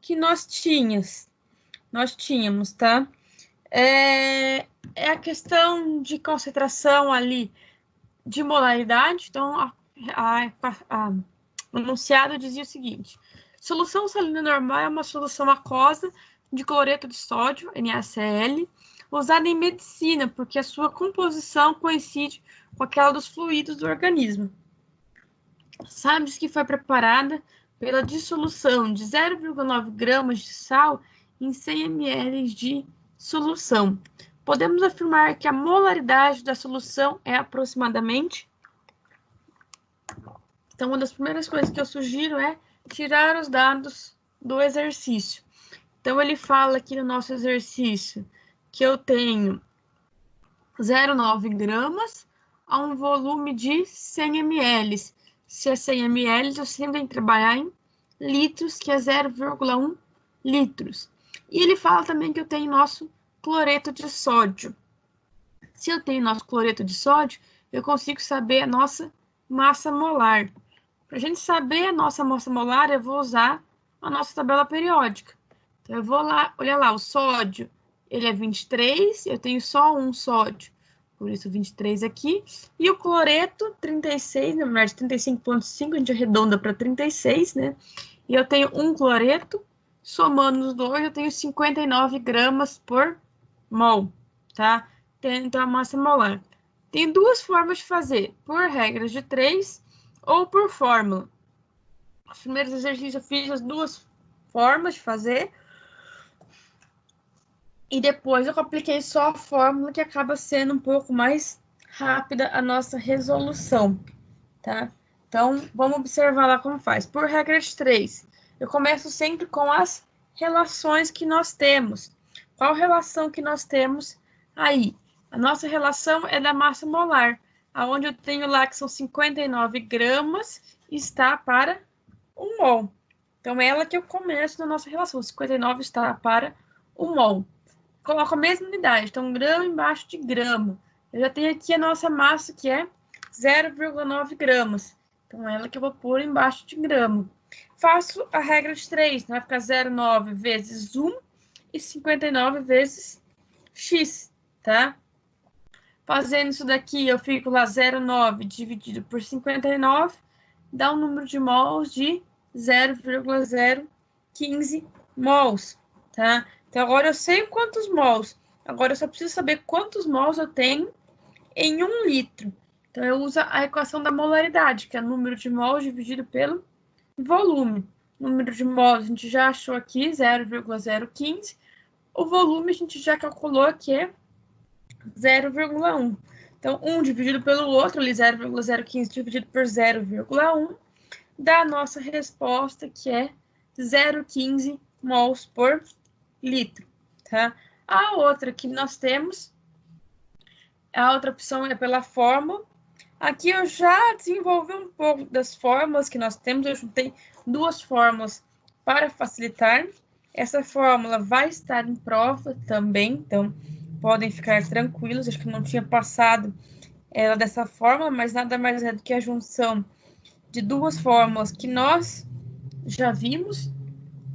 que nós tínhamos, tá? É a questão de concentração ali de molaridade. Então, o enunciado dizia o seguinte: solução salina normal é uma solução aquosa de cloreto de sódio, NaCl, usada em medicina, porque a sua composição coincide com aquela dos fluidos do organismo. Sabe-se que foi preparada pela dissolução de 0,9 gramas de sal em 100 ml de solução. Podemos afirmar que a molaridade da solução é aproximadamente. Então, uma das primeiras coisas que eu sugiro é tirar os dados do exercício. Então, ele fala aqui no nosso exercício que eu tenho 0,9 gramas a um volume de 100 ml. Se é 100 ml, eu sempre tenho que trabalhar em litros, que é 0,1 litros. E ele fala também que eu tenho nosso cloreto de sódio. Se eu tenho nosso cloreto de sódio, eu consigo saber a nossa massa molar. Para a gente saber a nossa massa molar, eu vou usar a nossa tabela periódica. Então, eu vou lá, olha lá, o sódio, ele é 23, eu tenho só um sódio, por isso 23 aqui. E o cloreto, 36, na verdade 35,5, a gente arredonda para 36, né? E eu tenho um cloreto, somando os dois, eu tenho 59 gramas por mol, tá? Então, a massa molar. Tem duas formas de fazer, por regras de 3 ou por fórmula. Os primeiros exercícios eu fiz as duas formas de fazer. E depois eu apliquei só a fórmula, que acaba sendo um pouco mais rápida a nossa resolução, tá? Então, vamos observar lá como faz. Por regra de 3, eu começo sempre com as relações que nós temos. Qual relação que nós temos aí? A nossa relação é da massa molar, aonde eu tenho lá que são 59 gramas, está para 1 mol. Então, ela que eu começo na nossa relação, 59 está para 1 mol. Coloco a mesma unidade, então grama embaixo de grama. Eu já tenho aqui a nossa massa, que é 0,9 gramas. Então, ela que eu vou pôr embaixo de grama. Faço a regra de 3, vai ficar 0,9 vezes 1 e 59 vezes x, tá? Fazendo isso daqui, eu fico lá 0,9 dividido por 59, dá um número de mols de 0,015 mols, tá? Então, agora eu sei quantos mols. Agora eu só preciso saber quantos mols eu tenho em 1 litro. Então, eu uso a equação da molaridade, que é o número de mols dividido pelo volume. O número de mols a gente já achou aqui, 0,015. O volume a gente já calculou que é 0,1. Então, 1 dividido pelo outro, ali 0,015 dividido por 0,1, dá a nossa resposta, que é 0,15 mols por litro, tá? A outra que nós temos, a outra opção é pela fórmula. Aqui eu já desenvolvi um pouco das fórmulas que nós temos, eu juntei duas fórmulas para facilitar. Essa fórmula vai estar em prova também, então podem ficar tranquilos, acho que não tinha passado ela dessa forma, mas nada mais é do que a junção de duas fórmulas que nós já vimos.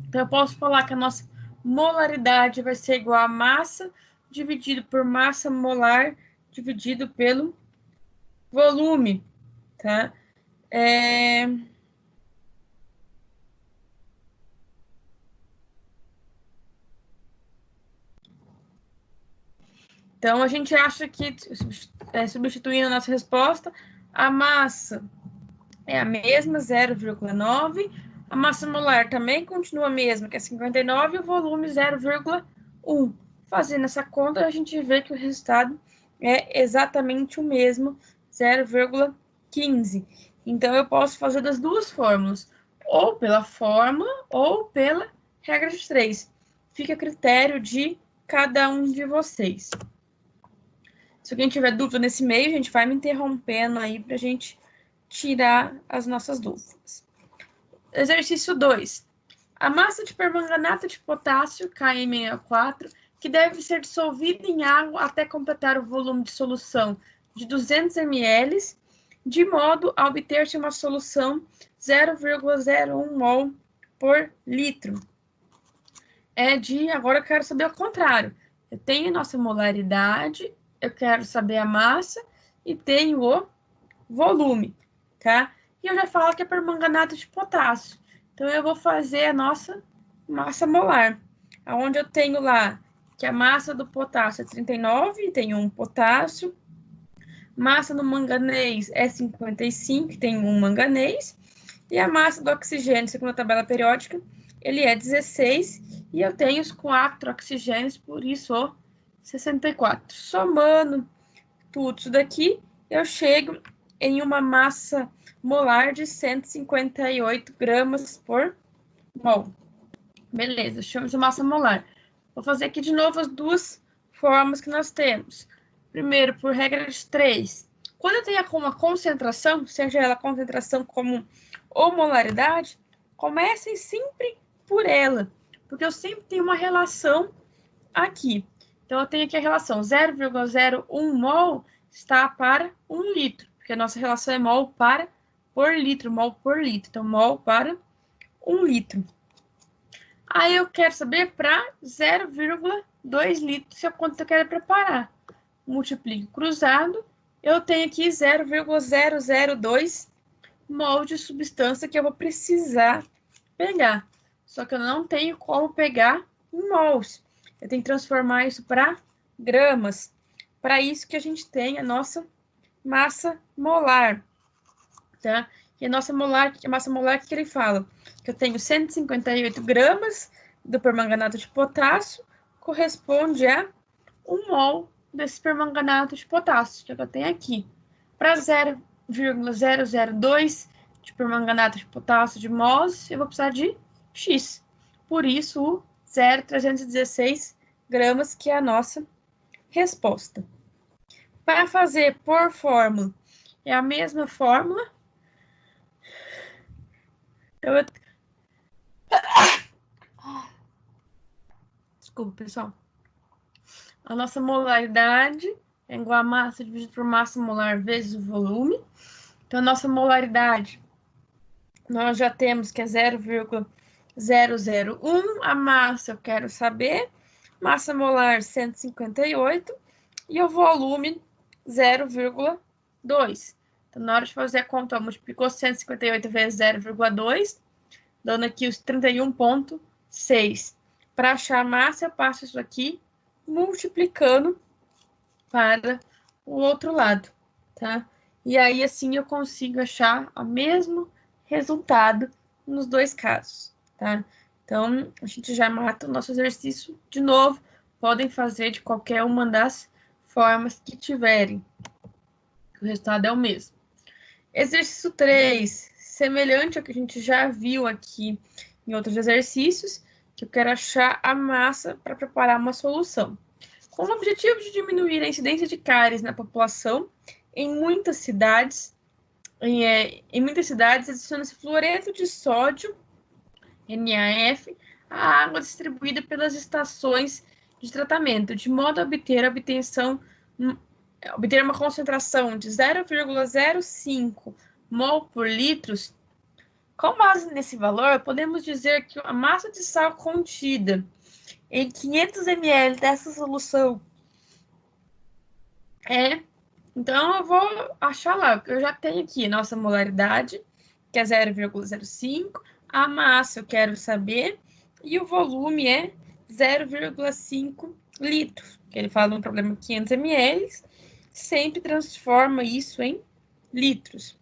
Então, eu posso falar que a nossa molaridade vai ser igual a massa dividido por massa molar dividido pelo volume, tá? Então, a gente acha que, substituindo a nossa resposta, a massa é a mesma, 0,9. A massa molar também continua a mesma, que é 59, e o volume 0,1. Fazendo essa conta, a gente vê que o resultado é exatamente o mesmo, 0,15. Então, eu posso fazer das duas fórmulas, ou pela fórmula, ou pela regra de 3. Fica a critério de cada um de vocês. Se alguém tiver dúvida nesse meio, a gente vai me interrompendo aí para a gente tirar as nossas dúvidas. Exercício 2. A massa de permanganato de potássio, KM64, que deve ser dissolvida em água até completar o volume de solução de 200 ml, de modo a obter-se uma solução 0,01 mol por litro. agora eu quero saber o contrário. Eu tenho a nossa molaridade, eu quero saber a massa e tenho o volume, tá? E eu já falo que é permanganato de potássio. Então, eu vou fazer a nossa massa molar, onde eu tenho lá que a massa do potássio é 39, tem um potássio. Massa do manganês é 55, tem um manganês. E a massa do oxigênio, segundo a tabela periódica, ele é 16. E eu tenho os 4 oxigênios, por isso o 64. Somando tudo isso daqui, eu chego em uma massa molar de 158 gramas por mol. Beleza, chamamos de massa molar. Vou fazer aqui de novo as duas formas que nós temos. Primeiro, por regra de 3. Quando eu tenho uma concentração, seja ela concentração comum ou molaridade, comecem sempre por ela, porque eu sempre tenho uma relação aqui. Então, eu tenho aqui a relação 0,01 mol está para 1 litro, porque a nossa relação é mol por litro, mol por litro. Então, mol para 1 litro. Aí eu quero saber para 0,2 litros, se é quanto eu quero preparar. Multiplico cruzado, eu tenho aqui 0,002 mol de substância que eu vou precisar pegar. Só que eu não tenho como pegar em mols. Eu tenho que transformar isso para gramas. Para isso que a gente tem a nossa massa molar, tá? E a nossa massa molar, que ele fala? Que eu tenho 158 gramas do permanganato de potássio, corresponde a 1 mol desse permanganato de potássio, que eu tenho aqui. Para 0,002 de permanganato de potássio de mols, eu vou precisar de X. Por isso, o 0,316 gramas, que é a nossa resposta. Para fazer por fórmula, é a mesma fórmula. Então, desculpa, pessoal. A nossa molaridade é igual a massa dividido por massa molar vezes o volume. Então, a nossa molaridade, nós já temos que é 0,001. A massa eu quero saber. Massa molar 158. E o volume 0,2. Então, na hora de fazer a conta, multiplicou 158 vezes 0,2, dando aqui os 31,6. Para achar a massa, eu passo isso aqui multiplicando para o outro lado, tá? E aí, assim, eu consigo achar o mesmo resultado nos dois casos, tá? Então, a gente já mata o nosso exercício de novo. Podem fazer de qualquer uma das formas que tiverem. O resultado é o mesmo. Exercício 3, semelhante ao que a gente já viu aqui em outros exercícios, que eu quero achar a massa para preparar uma solução. Com o objetivo de diminuir a incidência de cáries na população, em muitas cidades adiciona-se fluoreto de sódio, NaF, à água distribuída pelas estações de tratamento, de modo a obter uma concentração de 0,05 mol por litros. Com base nesse valor, podemos dizer que a massa de sal contida em 500 ml dessa solução então, eu vou achar lá. Eu já tenho aqui nossa molaridade, que é 0,05. A massa eu quero saber. E o volume é 0,5 litros. Que ele fala no problema 500 ml. Sempre transforma isso em litros.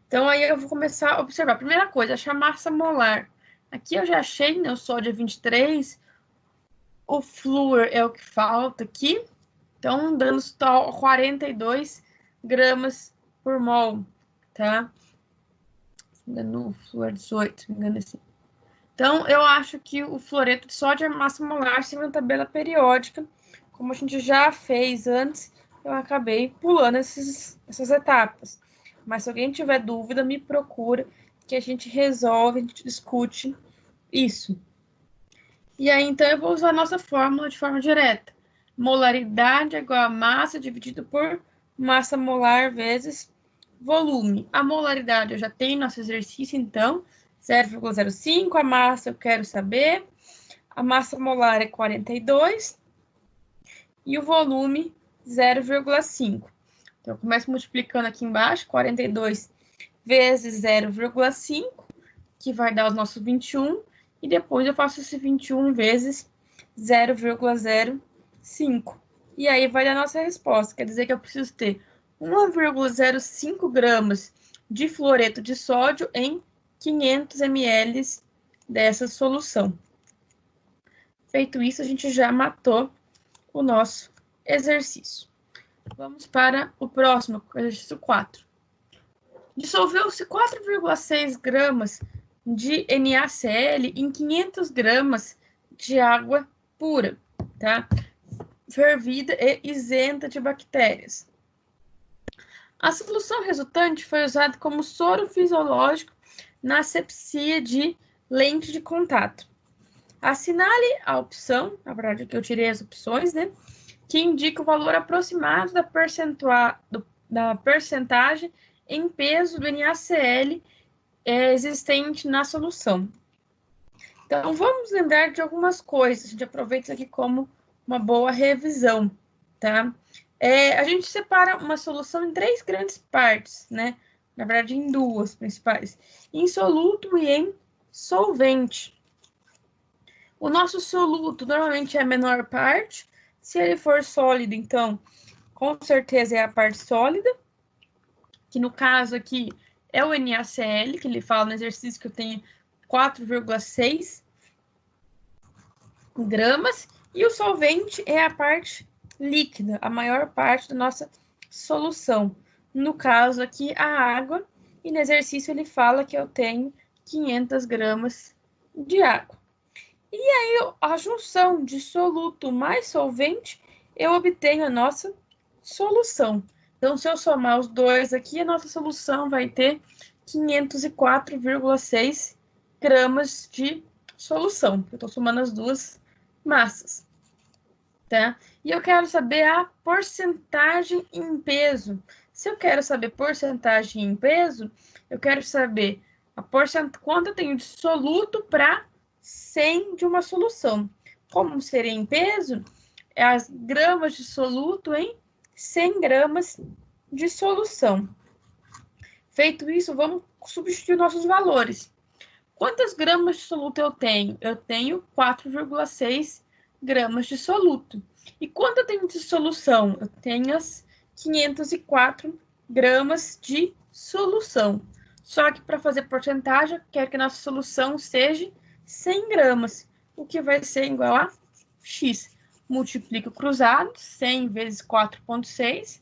Então, aí eu vou começar a observar. Primeira coisa, achar massa molar. Aqui eu já achei, né? O sódio é 23. O flúor é o que falta aqui. Então, dando 42 gramas por mol, tá? No flúor 18, se não me engano assim. Então, eu acho que o fluoreto de sódio é massa molar segundo a tabela periódica. Como a gente já fez antes, eu acabei pulando essas etapas. Mas se alguém tiver dúvida, me procura, que a gente resolve, a gente discute isso. E aí, então, eu vou usar a nossa fórmula de forma direta. Molaridade é igual a massa dividido por massa molar vezes volume. A molaridade eu já tenho nosso exercício, então, 0,05. A massa eu quero saber. a massa molar é 42 e o volume 0,5. Então, eu começo multiplicando aqui embaixo, 42 vezes 0,5, que vai dar os nossos 21, e depois eu faço esse 21 vezes 0,05. E aí vai dar a nossa resposta, quer dizer que eu preciso ter 1,05 gramas de fluoreto de sódio em 500 ml dessa solução. Feito isso, a gente já matou o nosso exercício. Vamos para o próximo, exercício 4. Dissolveu-se 4,6 gramas de NaCl em 500 gramas de água pura, tá? Fervida e isenta de bactérias. A solução resultante foi usada como soro fisiológico na asepsia de lente de contato. Assinale a opção, na verdade aqui eu tirei as opções, né? Que indica o valor aproximado da percentagem em peso do NaCl existente na solução. Então, vamos lembrar de algumas coisas. A gente aproveita isso aqui como uma boa revisão, tá? A gente separa uma solução em 3 grandes partes, né? Na verdade, em 2 principais. Em soluto e em solvente. O nosso soluto normalmente é a menor parte. Se ele for sólido, então, com certeza é a parte sólida. Que no caso aqui é o NaCl, que ele fala no exercício que eu tenho 4,6 gramas. E o solvente é a parte líquida, a maior parte da nossa solução. No caso aqui, a água. E no exercício ele fala que eu tenho 500 gramas de água. E aí, a junção de soluto mais solvente, eu obtenho a nossa solução. Então, se eu somar os dois aqui, a nossa solução vai ter 504,6 gramas de solução. Eu estou somando as duas massas, tá? E eu quero saber a porcentagem em peso. Se eu quero saber porcentagem em peso, eu quero saber quanto eu tenho de soluto para 100 de uma solução. Como seria em peso? É as gramas de soluto em 100 gramas de solução. Feito isso, vamos substituir nossos valores. Quantas gramas de soluto eu tenho? Eu tenho 4,6 gramas de soluto. E quanto eu tenho de solução? Eu tenho as 504 gramas de solução. Só que para fazer porcentagem, eu quero que a nossa solução seja 100 gramas, o que vai ser igual a x. Multiplico cruzado, 100 vezes 4,6,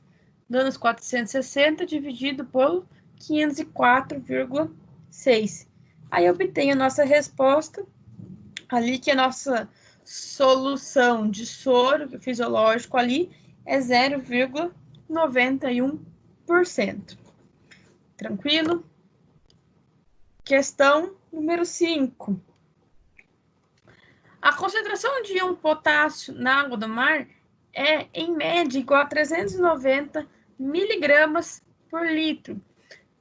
dando os 460, dividido por 504,6. Aí eu obtenho a nossa resposta, ali que a nossa solução de soro fisiológico ali é 0,91%. Tranquilo? Questão número 5. A concentração de íon potássio na água do mar é, em média, igual a 390 miligramas por litro.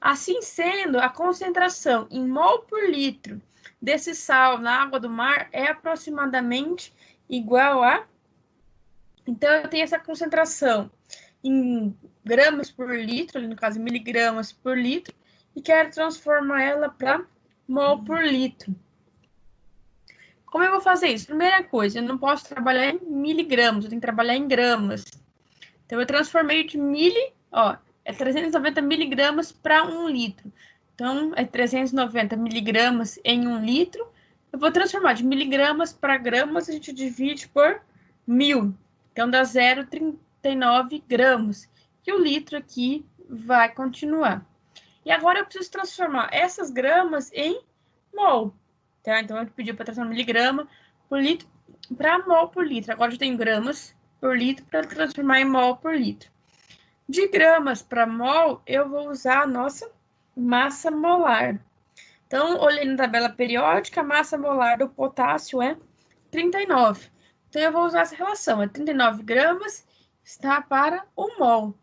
Assim sendo, a concentração em mol por litro desse sal na água do mar é aproximadamente igual a... Então, eu tenho essa concentração em gramas por litro, ali no caso, miligramas por litro, e quero transformar ela para mol por litro. Como eu vou fazer isso? Primeira coisa, eu não posso trabalhar em miligramas, eu tenho que trabalhar em gramas. Então, eu transformei de é 390 miligramas para 1 litro. Então, é 390 miligramas em 1 litro. Eu vou transformar de miligramas para gramas, a gente divide por 1000. Então, dá 0,39 gramas. E o litro aqui vai continuar. E agora eu preciso transformar essas gramas em mol. Tá? Então, eu pedi para transformar miligrama por litro para mol por litro. Agora eu tenho gramas por litro para transformar em mol por litro. De gramas para mol, eu vou usar a nossa massa molar. Então, olhei na tabela periódica, a massa molar do potássio é 39. Então, eu vou usar essa relação. 39 gramas está para 1 mol.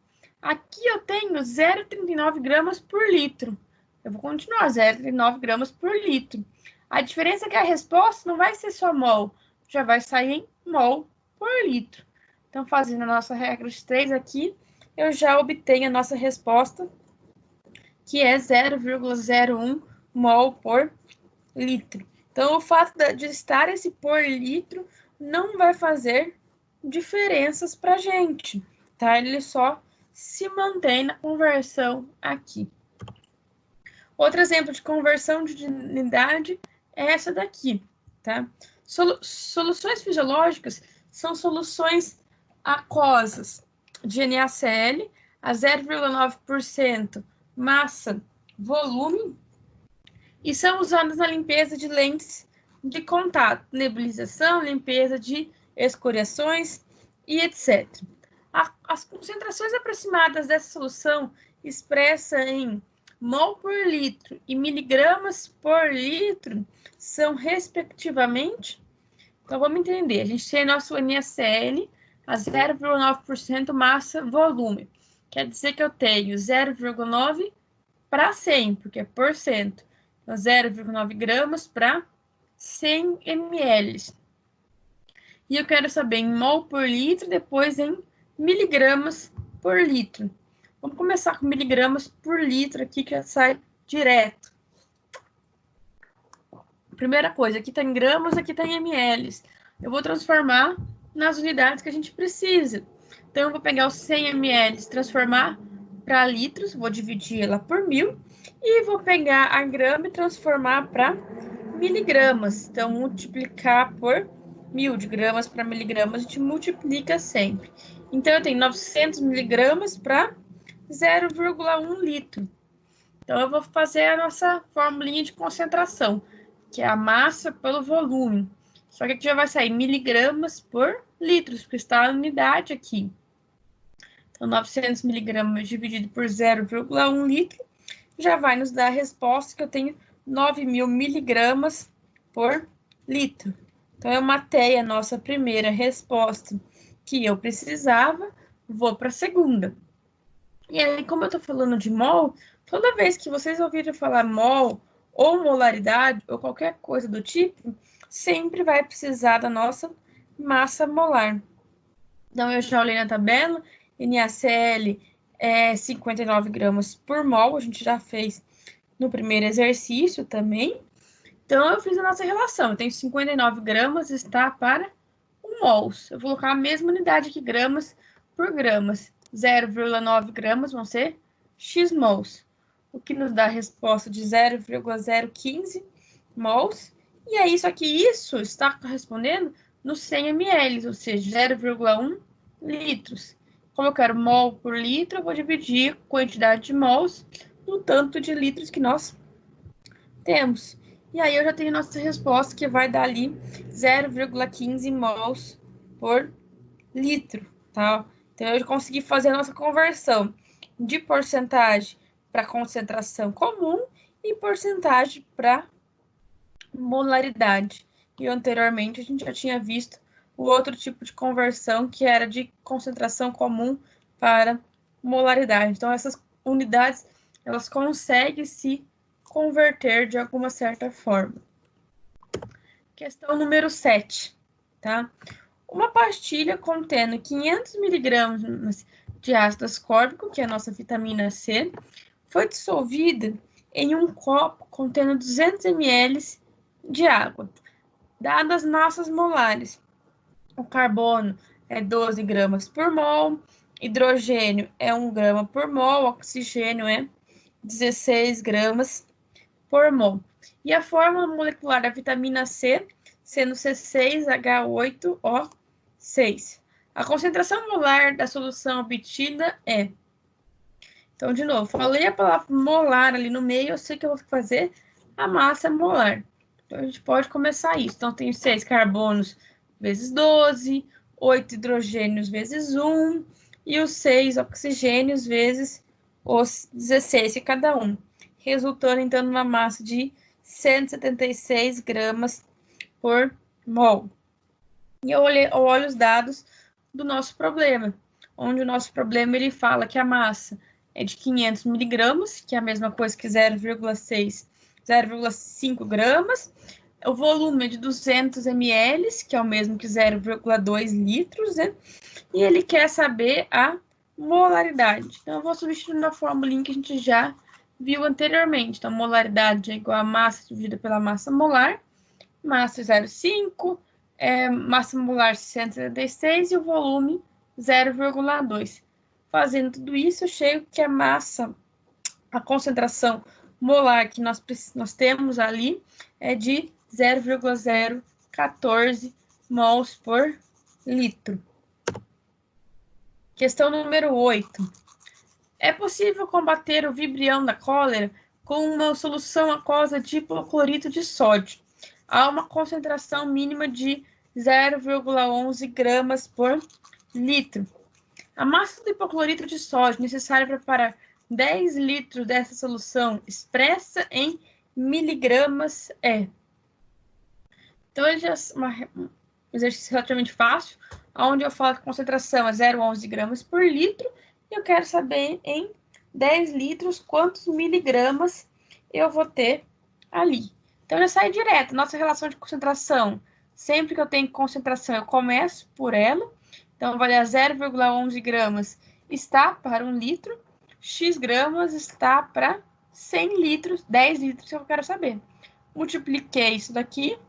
Aqui eu tenho 0,39 gramas por litro. Eu vou continuar 0,39 gramas por litro. A diferença é que a resposta não vai ser só mol, já vai sair em mol por litro. Então, fazendo a nossa regra de 3 aqui, eu já obtenho a nossa resposta, que é 0,01 mol por litro. Então, o fato de estar esse por litro não vai fazer diferenças para a gente, tá? Ele só se mantém na conversão aqui. Outro exemplo de conversão de unidade é essa daqui, tá? Soluções fisiológicas são soluções aquosas de NaCl a 0,9% massa, volume, e são usadas na limpeza de lentes de contato, nebulização, limpeza de escoriações e etc. As concentrações aproximadas dessa solução expressa em mol por litro e miligramas por litro são, respectivamente, então vamos entender, a gente tem nosso NaCl a 0,9% massa, volume, quer dizer que eu tenho 0,9 para 100, porque é por cento, então 0,9 gramas para 100 ml. E eu quero saber em mol por litro, depois em miligramas por litro. Vamos começar com miligramas por litro aqui, que já sai direto. Primeira coisa, aqui está em gramas, aqui está em ml. Eu vou transformar nas unidades que a gente precisa. Então, eu vou pegar os 100 ml, transformar para litros, vou dividir ela por 1000, e vou pegar a grama e transformar para miligramas. Então, multiplicar por 1000 de gramas para miligramas, a gente multiplica sempre. Então, eu tenho 900 miligramas para 0,1 litro. Então, eu vou fazer a nossa formulinha de concentração, que é a massa pelo volume. Só que aqui já vai sair miligramas por litros, porque está a unidade aqui. Então, 900 miligramas dividido por 0,1 litro já vai nos dar a resposta que eu tenho 9.000 miligramas por litro. Então, eu matei a nossa primeira resposta que eu precisava, vou para a segunda. E aí, como eu estou falando de mol, toda vez que vocês ouvirem falar mol ou molaridade ou qualquer coisa do tipo, sempre vai precisar da nossa massa molar. Então, eu já olhei na tabela, NaCl é 59 gramas por mol, a gente já fez no primeiro exercício também. Então, eu fiz a nossa relação, eu tenho 59 gramas, está para 1 mols. Eu vou colocar a mesma unidade aqui, gramas por gramas. 0,9 gramas vão ser x mols, o que nos dá a resposta de 0,015 mols. E é isso aqui, isso está correspondendo nos 100 ml, ou seja, 0,1 litros. Como eu quero mol por litro, eu vou dividir a quantidade de mols no tanto de litros que nós temos. E aí eu já tenho nossa resposta, que vai dar ali 0,15 mols por litro, tá? Então, eu consegui fazer a nossa conversão de porcentagem para concentração comum e porcentagem para molaridade. E anteriormente a gente já tinha visto o outro tipo de conversão, que era de concentração comum para molaridade. Então, essas unidades, elas conseguem se converter de alguma certa forma. Questão número 7, tá? Uma pastilha contendo 500 miligramas de ácido ascórbico, que é a nossa vitamina C, foi dissolvida em um copo contendo 200 ml de água. Dadas massas molares, o carbono é 12 gramas por mol, hidrogênio é 1 grama por mol, oxigênio é 16 gramas por mol. E a fórmula molecular da vitamina C, sendo C6H8O6. A concentração molar da solução obtida é... Então, de novo, falei a palavra molar ali no meio, eu sei que eu vou fazer a massa molar. Então, a gente pode começar isso. Então, tem 6 carbonos vezes 12, 8 hidrogênios vezes 1, e os 6 oxigênios vezes os 16 de cada um, resultando, então, numa massa de 176 gramas por mol. E eu olho os dados do nosso problema, onde o nosso problema ele fala que a massa é de 500 miligramas, que é a mesma coisa que 0,5 gramas, O volume é de 200 ml, que é o mesmo que 0,2 litros, né? E ele quer saber a molaridade. Então, eu vou substituir na formulinha que a gente já viu anteriormente. Então, molaridade é igual a massa dividida pela massa molar. Massa 0,5, massa molar 176 e o volume 0,2. Fazendo tudo isso, eu chego que a massa, a concentração molar que nós temos ali é de 0,014 mols por litro. Questão número 8. É possível combater o vibrião da cólera com uma solução aquosa de hipoclorito de sódio a uma concentração mínima de 0,11 gramas por litro. A massa do hipoclorito de sódio necessária para preparar 10 litros dessa solução expressa em miligramas é. Então, ele já um exercício relativamente fácil, onde eu falo que a concentração é 0,11 gramas por litro, e eu quero saber em 10 litros quantos miligramas eu vou ter ali. Então, já sai direto. Nossa relação de concentração, sempre que eu tenho concentração, eu começo por ela. Então, vai dar 0,11 gramas está para 1 litro, x gramas está para 100 litros, 10 litros que eu quero saber. Multipliquei isso daqui,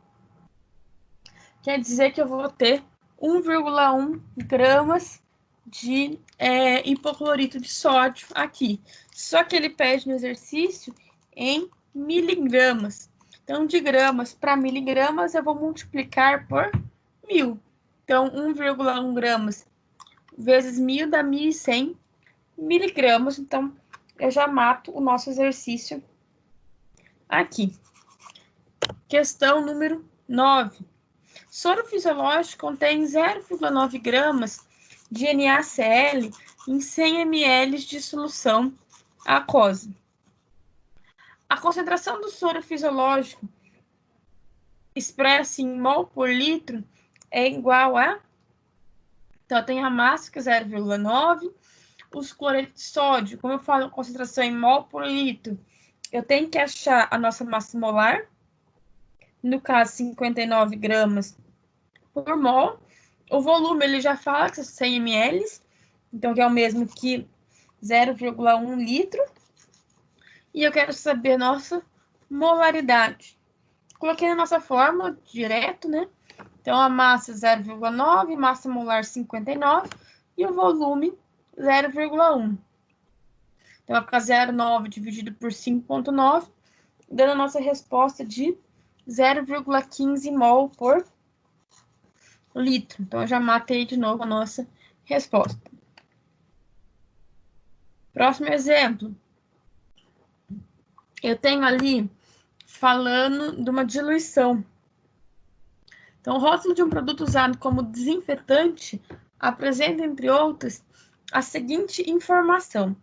quer dizer que eu vou ter 1,1 gramas de hipoclorito de sódio aqui. Só que ele pede no exercício em miligramas. Então, de gramas para miligramas, eu vou multiplicar por 1.000. Então, 1,1 gramas vezes 1.000 dá 1.100 miligramas. Então, eu já mato o nosso exercício aqui. Questão número 9. Soro fisiológico contém 0,9 gramas de NaCl em 100 ml de solução aquosa. A concentração do soro fisiológico expressa em mol por litro é igual a... Então, eu tenho a massa, que é 0,9. Os cloretos de sódio, como eu falo, a concentração em mol por litro, eu tenho que achar a nossa massa molar. No caso, 59 gramas por mol. O volume, ele já fala que são 100 ml, então que é o mesmo que 0,1 litro. E eu quero saber a nossa molaridade. Coloquei na nossa fórmula direto, né? Então, a massa 0,9, massa molar 59 e o volume 0,1. Então, vai ficar 0,9 dividido por 5,9, dando a nossa resposta de 0,15 mol por litro. Então, eu já matei de novo a nossa resposta. Próximo exemplo. Eu tenho ali falando de uma diluição. Então, o rótulo de um produto usado como desinfetante apresenta, entre outras, a seguinte informação.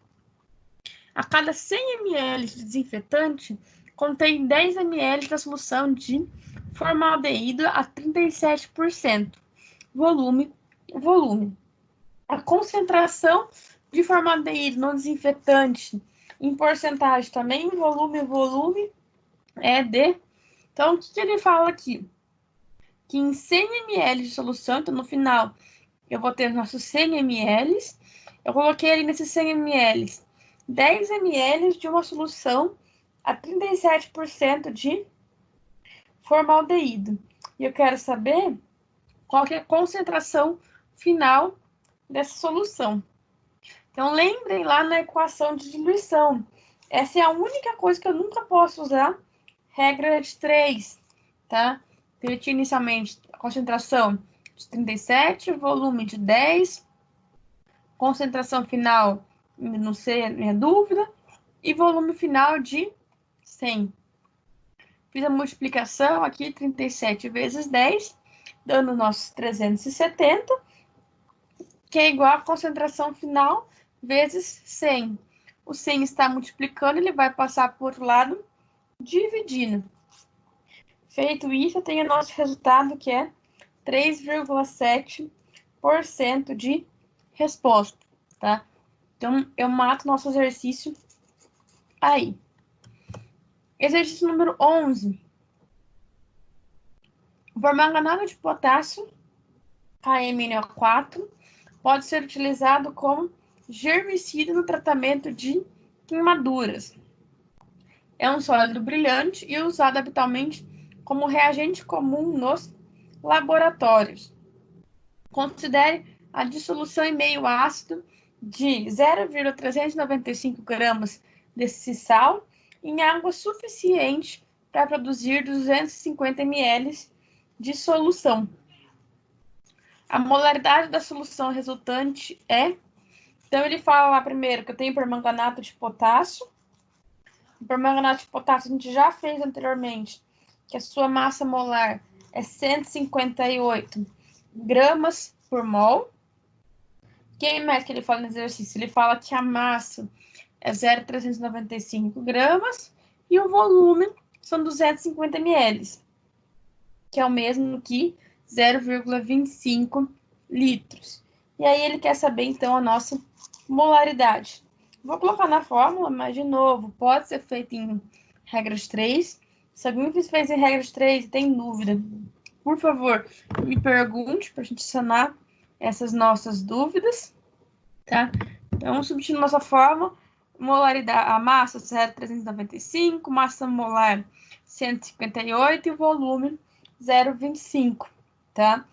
A cada 100 ml de desinfetante, contém 10 ml da solução de formaldeído a 37%. Volume. A concentração de formaldeído no desinfetante em porcentagem também, volume é de... Então, o que ele fala aqui? Que em 100 ml de solução, então no final eu vou ter nossos 100 ml, eu coloquei ali nesses 100 ml 10 ml de uma solução a 37% de formaldeído. E eu quero saber qual que é a concentração final dessa solução. Então, lembrem lá na equação de diluição. Essa é a única coisa que eu nunca posso usar. Regra de 3, tá? Então, eu tinha inicialmente a concentração de 37, volume de 10, concentração final, não sei, minha dúvida, e volume final de 100. Fiz a multiplicação aqui, 37 vezes 10, dando nossos 370, que é igual a concentração final vezes 100. O 100 está multiplicando, ele vai passar por outro lado, dividindo. Feito isso, eu tenho o nosso resultado, que é 3,7% de resposta, tá? Então, eu mato nosso exercício aí. Exercício número 11. O permanganato de potássio, KMnO4, pode ser utilizado como germicida no tratamento de queimaduras. É um sólido brilhante e usado habitualmente como reagente comum nos laboratórios. Considere a dissolução em meio ácido de 0,395 gramas desse sal em água suficiente para produzir 250 ml de solução. A molaridade da solução resultante é... Então, ele fala lá primeiro que eu tenho permanganato de potássio. O permanganato de potássio a gente já fez anteriormente, que a sua massa molar é 158 gramas por mol. Quem mais que ele fala no exercício? Ele fala que a massa é 0,395 gramas e o volume são 250 ml, que é o mesmo que 0,25 litros. E aí ele quer saber, então, a nossa molaridade. Vou colocar na fórmula, mas, de novo, pode ser feito em regras 3. Se alguém fez em regras 3 e tem dúvida, por favor, me pergunte para a gente sanar essas nossas dúvidas, tá? Então, substituindo nossa fórmula, molaridade, a massa 0,395, massa molar 158 e o volume 0,25, tá?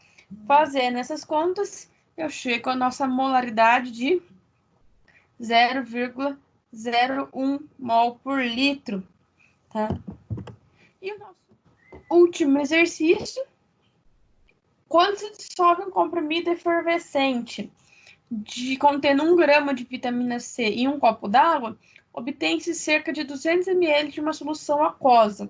Fazendo essas contas, eu chego à nossa molaridade de 0,01 mol por litro, tá? E o nosso último exercício, quando se dissolve um comprimido efervescente contendo 1 grama de vitamina C em um copo d'água, obtém-se cerca de 200 ml de uma solução aquosa,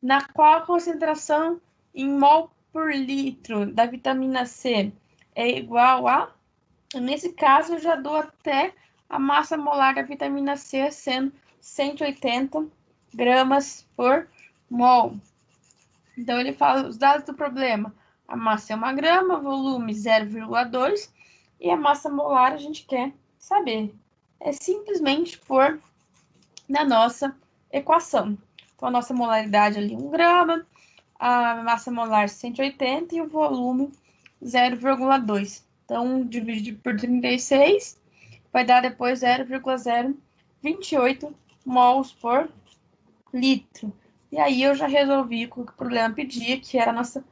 na qual a concentração em mol por litro da vitamina C é igual a... Nesse caso, eu já dou até a massa molar da vitamina C sendo 180 gramas por mol. Então, ele fala os dados do problema. A massa é 1 grama, volume 0,2 e a massa molar a gente quer saber. É simplesmente pôr na nossa equação. Então, a nossa molaridade ali 1 grama, a massa molar 180 e o volume 0,2. Então, dividido por 36, vai dar depois 0,028 mols por litro. E aí eu já resolvi o que o problema pedia, que era a nossa